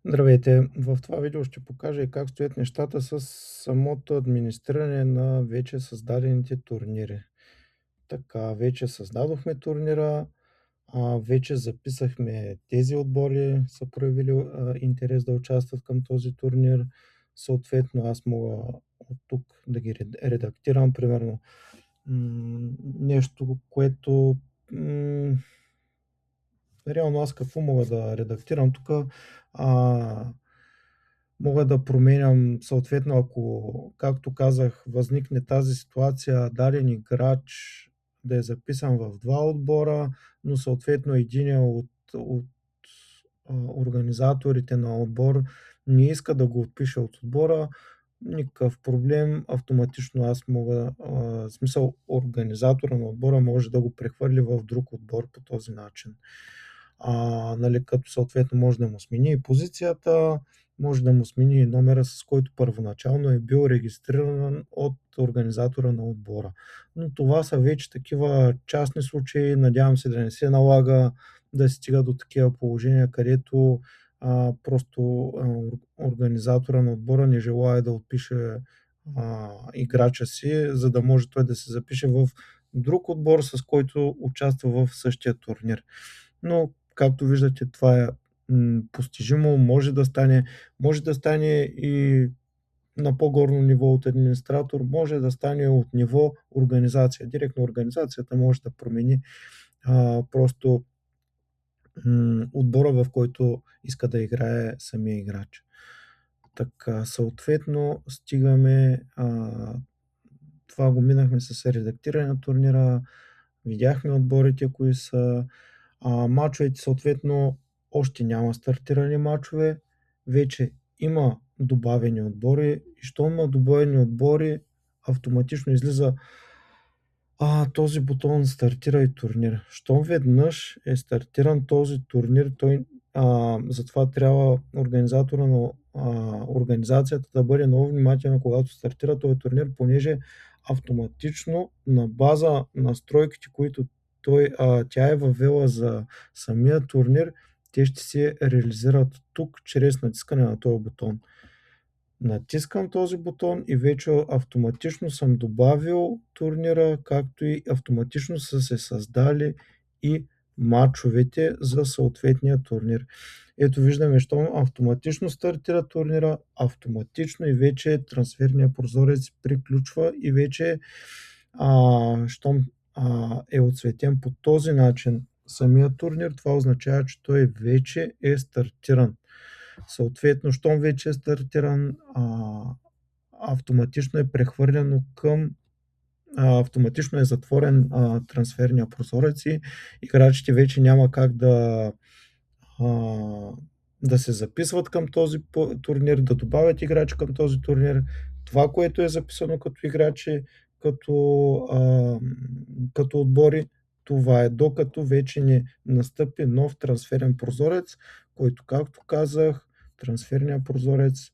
Здравейте! В това видео ще покажа и как стоят нещата с самото администриране на вече създадените турнири. Така, вече създадохме турнира, вече записахме тези отбори, са проявили интерес да участват към този турнир. Съответно, аз мога от тук да ги редактирам, примерно нещо, което реално аз какво мога да редактирам тук. Мога да променям съответно, ако, както казах, възникне тази ситуация, даден играч да е записан в два отбора, но съответно единия от организаторите на отбор не иска да го отпише от отбора, никакъв проблем, автоматично аз мога, в смисъл организатора на отбора може да го прехвърли в друг отбор по този начин. Нали, като съответно може да му смени и позицията, може да му смени и номера, с който първоначално е бил регистриран от организатора на отбора. Но това са вече такива частни случаи, надявам се да не се налага да се стига до такива положения, където просто организатора на отбора не желае да отпише играча си, за да може той да се запише в друг отбор, с който участва в същия турнир. Но, както виждате, това е постижимо, може да стане и на по-горно ниво от администратор, може да стане от ниво организация. Директно организацията може да промени просто отбора, в който иска да играе самия играч. Така, съответно, стигаме, това го минахме с редактиране на турнира, видяхме отборите, кои са. Мачовете съответно още няма стартирани мачове, вече има добавени отбори и щом има добавени отбори, автоматично излиза този бутон "Стартирай турнир". Щом веднъж е стартиран този турнир, той затова трябва организатора на организацията да бъде много внимателен, когато стартира този турнир, понеже автоматично на база настройките, които тя е въвела за самия турнир, те ще се реализират тук чрез натискане на този бутон. Натискам този бутон и вече автоматично съм добавил турнира, както и автоматично са се създали и мачовете за съответния турнир. Ето виждаме, щом автоматично стартира турнира, автоматично и вече трансферния прозорец приключва и вече щом е оцветен по този начин самия турнир, това означава, че той вече е стартиран. Съответно, щом вече е стартиран, автоматично е прехвърлено към автоматично е затворен трансферния прозорец и играчите вече няма как да се записват към този турнир, да добавят играчи към този турнир. Това, което е записано като играчи, като отбори, това е, докато вече не настъпи нов трансферен прозорец, който, както казах, трансферният прозорец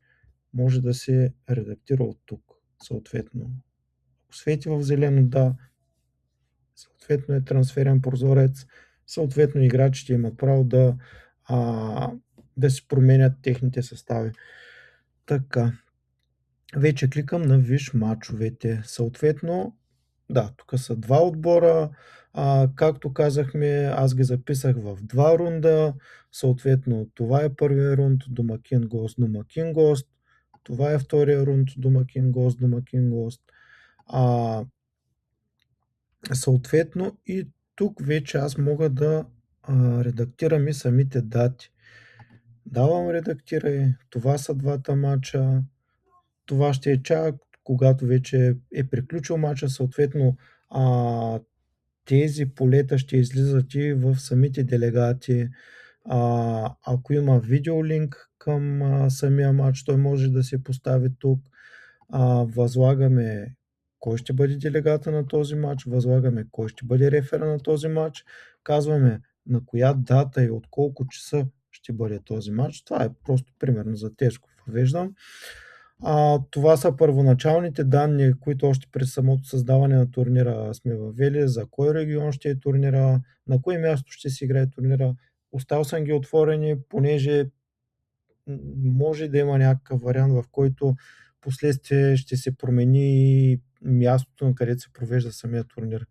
може да се редактира от тук. Съответно, ако свети в зелено, да, съответно е трансферен прозорец, съответно играчите имат право да си променят техните състави. Така, вече кликам на "Виж мачовете". Съответно, да, тук са два отбора, както казахме, аз ги записах в два рунда, съответно това е първия рунд домакин-гост, домакин-гост, това е втория рунд домакин-гост, домакин-гост. Съответно и тук вече аз мога да редактирам и самите дати. Давам "Редактирай", това са двата мача, това ще е чак когато вече е приключил мача, съответно тези полета ще излизат и в самите делегати. Ако има видеолинк към самия мач, той може да се постави тук. Възлагаме кой ще бъде делегата на този мач, възлагаме кой ще бъде рефера на този мач, казваме на коя дата и от колко часа ще бъде този мач. Това е просто примерно за тежко въвеждам. Това са първоначалните данни, които още при самото създаване на турнира сме въвели, за кой регион ще е турнира, на кое място ще се играе турнира. Оставил съм ги отворени, понеже може да има някакъв вариант, в който последствие ще се промени мястото, на където се провежда самия турнир.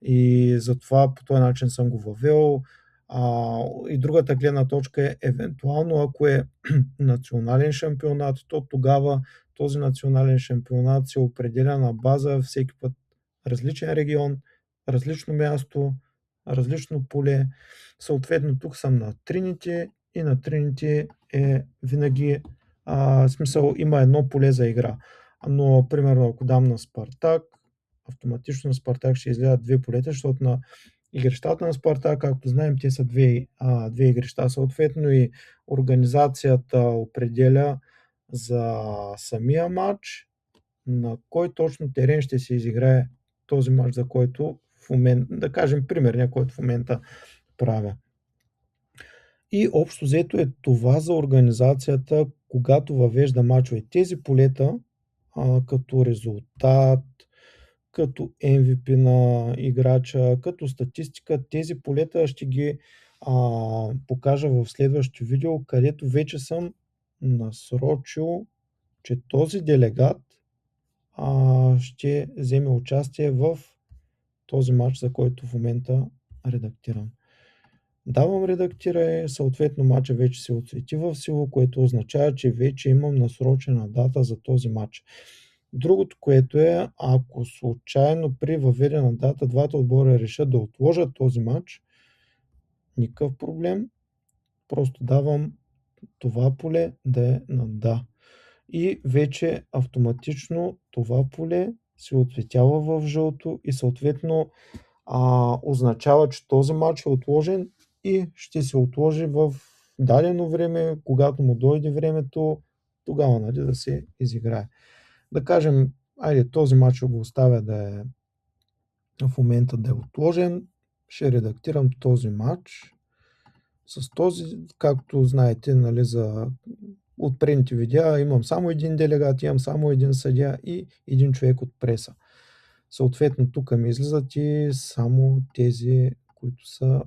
И затова по този начин съм го въвел. И другата гледна точка е, евентуално ако е национален шампионат, то тогава този национален шампионат се определя на база всеки път различен регион, различно място, различно поле. Съответно тук съм на Тринити и на Тринити е винаги смисъл има едно поле за игра. Но примерно ако дам на Спартак, автоматично на Спартак ще излязат две полета, защото на игрищата на Спартак, както знаем, те са две игрища съответно и организацията определя за самия матч на кой точно терен ще се изиграе този матч, за който в момента, да кажем примерния, който в момента правя. И общо взето е това за организацията, когато въвежда мачове. Тези полета като резултат, като MVP на играча, като статистика, тези полета ще ги покажа в следващото видео, където вече съм насрочил, че този делегат ще вземе участие в този матч, за който в момента редактирам. Давам редактиране, съответно матча вече се отсвети в сило, което означава, че вече имам насрочена дата за този матч. Другото, което е, ако случайно при въведена дата двата отбора решат да отложат този матч, никакъв проблем, просто давам това поле да е на да. И вече автоматично това поле се отцветява в жълто и съответно означава, че този матч е отложен и ще се отложи в дадено време, когато му дойде времето, тогава да се изиграе. Да кажем, този матч го оставя да е в момента да е отложен. Ще редактирам този матч с този, както знаете, от предните видеа имам само един делегат, имам само един съдия и един човек от преса. Съответно тук ми излизат и само тези, които са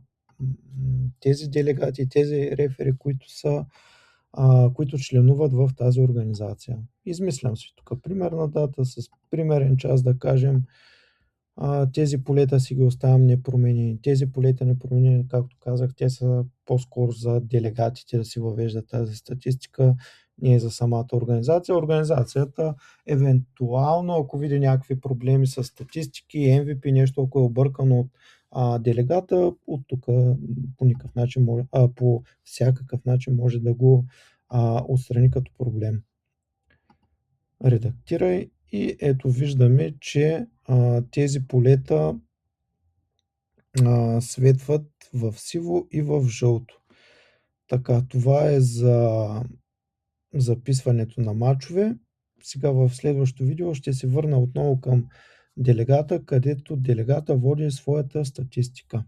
тези делегати, тези рефери, които членуват в тази организация. Измислям си тук примерна дата с примерен час, да кажем. Тези полета си ги оставям непроменени. Тези полета непроменени, както казах, те са по-скоро за делегатите да си въвеждат тази статистика, не е за самата организация. Организацията, евентуално, ако види някакви проблеми с статистики, MVP, нещо, ако е объркано от делегата, от тук по всякакъв начин може да го отстрани като проблем. Редактирай и ето виждаме, че тези полета светват в сиво и в жълто. Така, това е за записването на мачове. Сега в следващото видео ще се върна отново към делегата, където делегата води своята статистика.